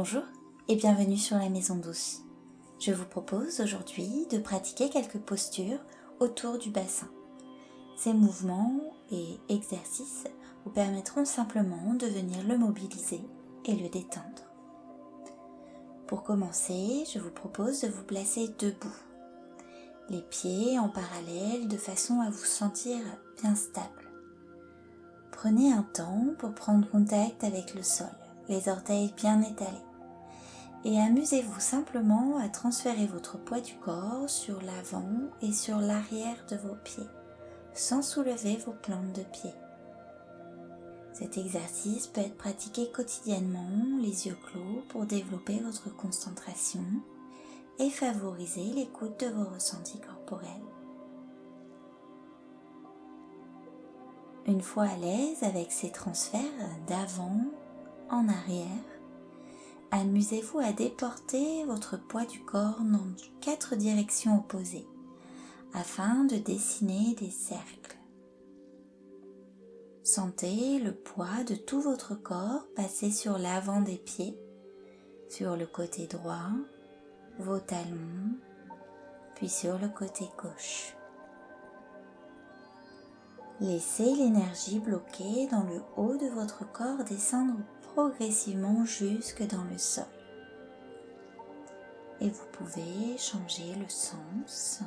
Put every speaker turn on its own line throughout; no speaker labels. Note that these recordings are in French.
Bonjour et bienvenue sur la Maison Douce. Je vous propose aujourd'hui de pratiquer quelques postures autour du bassin. Ces mouvements et exercices vous permettront simplement de venir le mobiliser et le détendre. Pour commencer, je vous propose de vous placer debout, les pieds en parallèle de façon à vous sentir bien stable. Prenez un temps pour prendre contact avec le sol, les orteils bien étalés. Et amusez-vous simplement à transférer votre poids du corps sur l'avant et sur l'arrière de vos pieds, sans soulever vos plantes de pied. Cet exercice peut être pratiqué quotidiennement, les yeux clos, pour développer votre concentration et favoriser l'écoute de vos ressentis corporels. Une fois à l'aise avec ces transferts d'avant en arrière, amusez-vous à déporter votre poids du corps dans 4 directions opposées afin de dessiner des cercles. Sentez le poids de tout votre corps passer sur l'avant des pieds, sur le côté droit, vos talons, puis sur le côté gauche. Laissez l'énergie bloquée dans le haut de votre corps descendre progressivement jusque dans le sol. Et vous pouvez changer le sens.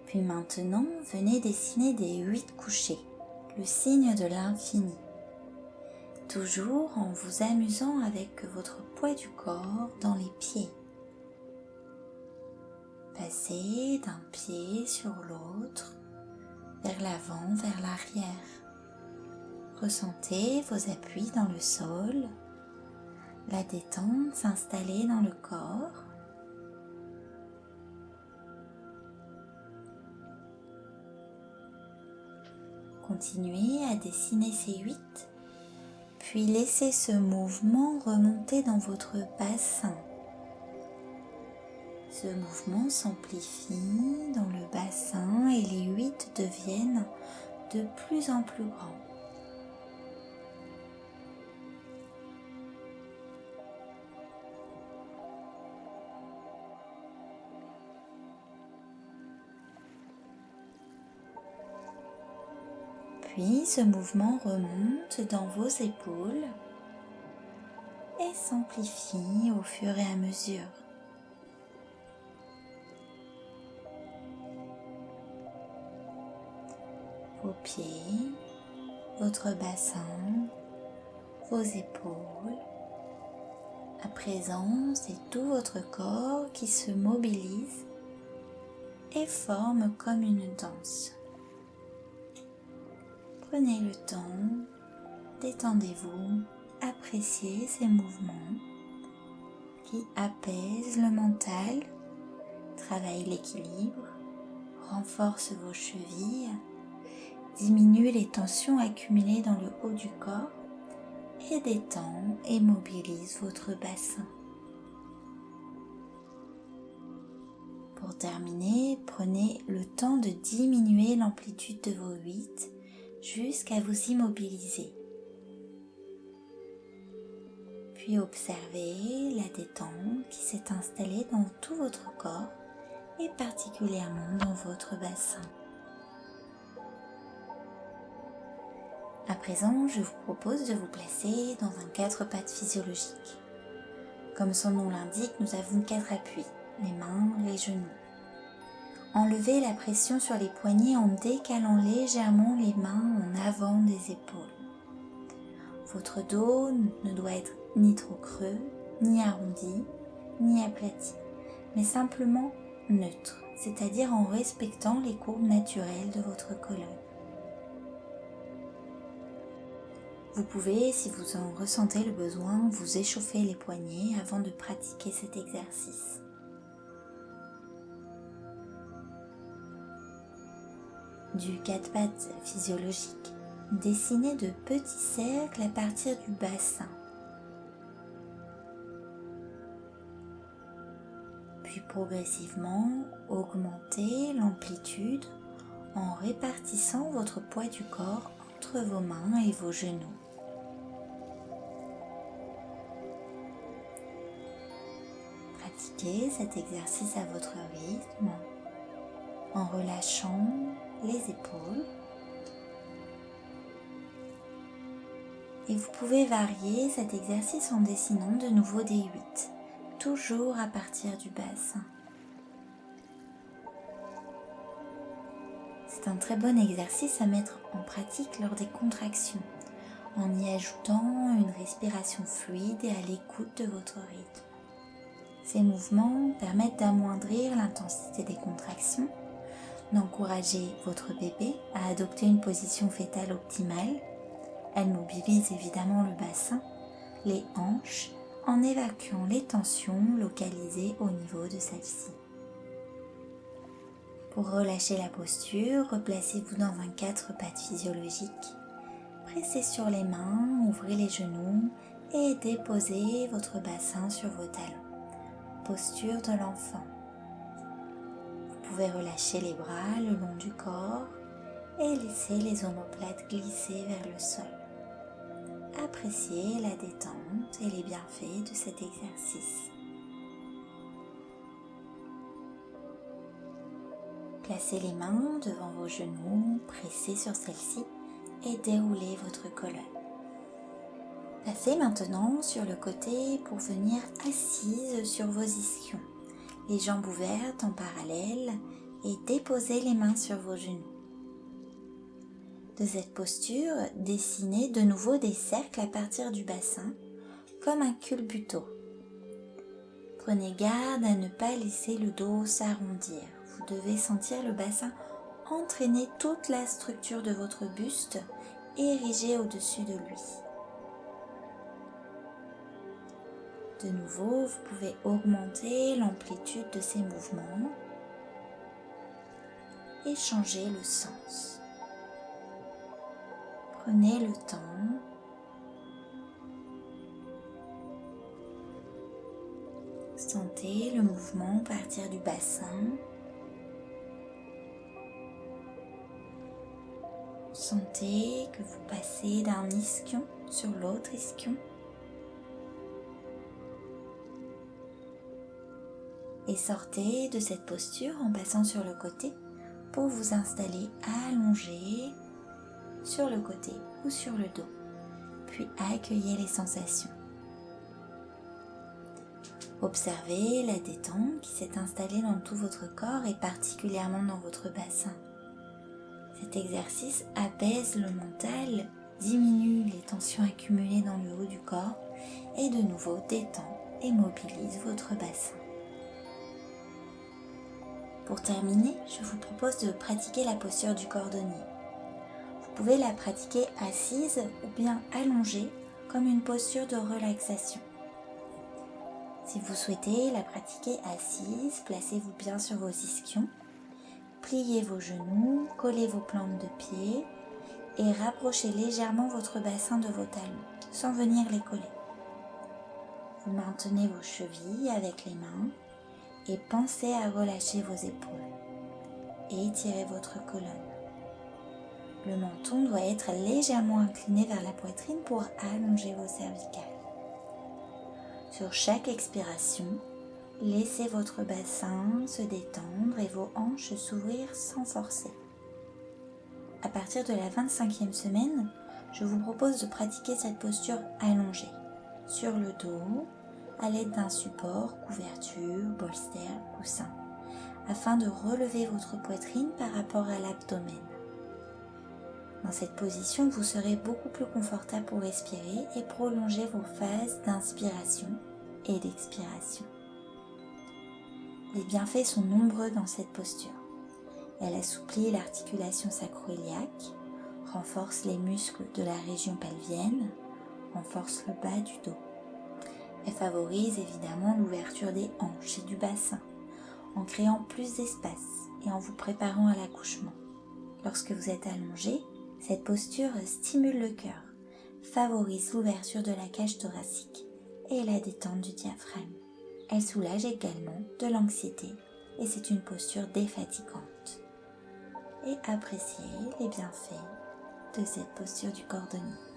Puis maintenant, venez dessiner des 8 couchées, le signe de l'infini. Toujours en vous amusant avec votre poids du corps dans les pieds. Passez d'un pied sur l'autre, vers l'avant, vers l'arrière. Ressentez vos appuis dans le sol, la détente s'installer dans le corps. Continuez à dessiner ces 8. Puis laissez ce mouvement remonter dans votre bassin. Ce mouvement s'amplifie dans le bassin et les 8 deviennent de plus en plus grands. Puis ce mouvement remonte dans vos épaules et s'amplifie au fur et à mesure. Vos pieds, votre bassin, vos épaules. À présent, c'est tout votre corps qui se mobilise et forme comme une danse. Prenez le temps, détendez-vous, appréciez ces mouvements qui apaisent le mental, travaillent l'équilibre, renforcent vos chevilles, diminuent les tensions accumulées dans le haut du corps et détend et mobilise votre bassin. Pour terminer, prenez le temps de diminuer l'amplitude de vos 8 jusqu'à vous immobiliser. Puis observez la détente qui s'est installée dans tout votre corps et particulièrement dans votre bassin. À présent, je vous propose de vous placer dans un 4 pattes physiologique. Comme son nom l'indique, nous avons 4 appuis, les mains, les genoux. Enlevez la pression sur les poignets en décalant légèrement les mains en avant des épaules. Votre dos ne doit être ni trop creux, ni arrondi, ni aplati, mais simplement neutre, c'est-à-dire en respectant les courbes naturelles de votre colonne. Vous pouvez, si vous en ressentez le besoin, vous échauffer les poignets avant de pratiquer cet exercice. Du 4 pattes physiologique, dessinez de petits cercles à partir du bassin. puis progressivement augmentez l'amplitude en répartissant votre poids du corps entre vos mains et vos genoux. Pratiquez cet exercice à votre rythme en relâchant les épaules. Et vous pouvez varier cet exercice en dessinant de nouveau des 8, toujours à partir du bassin. C'est un très bon exercice à mettre en pratique lors des contractions, en y ajoutant une respiration fluide et à l'écoute de votre rythme. Ces mouvements permettent d'amoindrir l'intensité des contractions, d'encourager votre bébé à adopter une position fœtale optimale. Elle mobilise évidemment le bassin, les hanches, en évacuant les tensions localisées au niveau de celle-ci. Pour relâcher la posture, replacez-vous dans un 4 pattes physiologique. Pressez sur les mains, ouvrez les genoux et déposez votre bassin sur vos talons. Posture de l'enfant. Vous pouvez relâcher les bras le long du corps et laisser les omoplates glisser vers le sol. Appréciez la détente et les bienfaits de cet exercice. Placez les mains devant vos genoux, pressez sur celles-ci et déroulez votre colonne. Passez maintenant sur le côté pour venir assise sur vos ischions, les jambes ouvertes en parallèle et déposez les mains sur vos genoux. De cette posture, dessinez de nouveau des cercles à partir du bassin, comme un culbuto. Prenez garde à ne pas laisser le dos s'arrondir. Vous devez sentir le bassin entraîner toute la structure de votre buste érigée au-dessus de lui. De nouveau, vous pouvez augmenter l'amplitude de ces mouvements et changer le sens. Prenez le temps sentez le mouvement partir du bassin. Sentez que vous passez d'un ischion sur l'autre ischion. Et sortez de cette posture en passant sur le côté pour vous installer allongé sur le côté ou sur le dos, puis accueillez les sensations. Observez la détente qui s'est installée dans tout votre corps et particulièrement dans votre bassin. Cet exercice apaise le mental, diminue les tensions accumulées dans le haut du corps et de nouveau détend et mobilise votre bassin. Pour terminer, je vous propose de pratiquer la posture du cordonnier. Vous pouvez la pratiquer assise ou bien allongée comme une posture de relaxation. Si vous souhaitez la pratiquer assise, placez-vous bien sur vos ischions, pliez vos genoux, collez vos plantes de pied et rapprochez légèrement votre bassin de vos talons sans venir les coller. Vous maintenez vos chevilles avec les mains et pensez à relâcher vos épaules et étirez votre colonne. Le menton doit être légèrement incliné vers la poitrine pour allonger vos cervicales. Sur chaque expiration, laissez votre bassin se détendre et vos hanches s'ouvrir sans forcer. À partir de la 25e semaine, je vous propose de pratiquer cette posture allongée, sur le dos, à l'aide d'un support, couverture, bolster, coussin, afin de relever votre poitrine par rapport à l'abdomen. Dans cette position, vous serez beaucoup plus confortable pour respirer et prolonger vos phases d'inspiration et d'expiration. Les bienfaits sont nombreux dans cette posture. Elle assouplit l'articulation sacro-iliaque, renforce les muscles de la région pelvienne, renforce le bas du dos. Elle favorise évidemment l'ouverture des hanches et du bassin, en créant plus d'espace et en vous préparant à l'accouchement. Lorsque vous êtes allongé, cette posture stimule le cœur, favorise l'ouverture de la cage thoracique et la détente du diaphragme. Elle soulage également de l'anxiété et c'est une posture défatigante. Et appréciez les bienfaits de cette posture du cordonnier.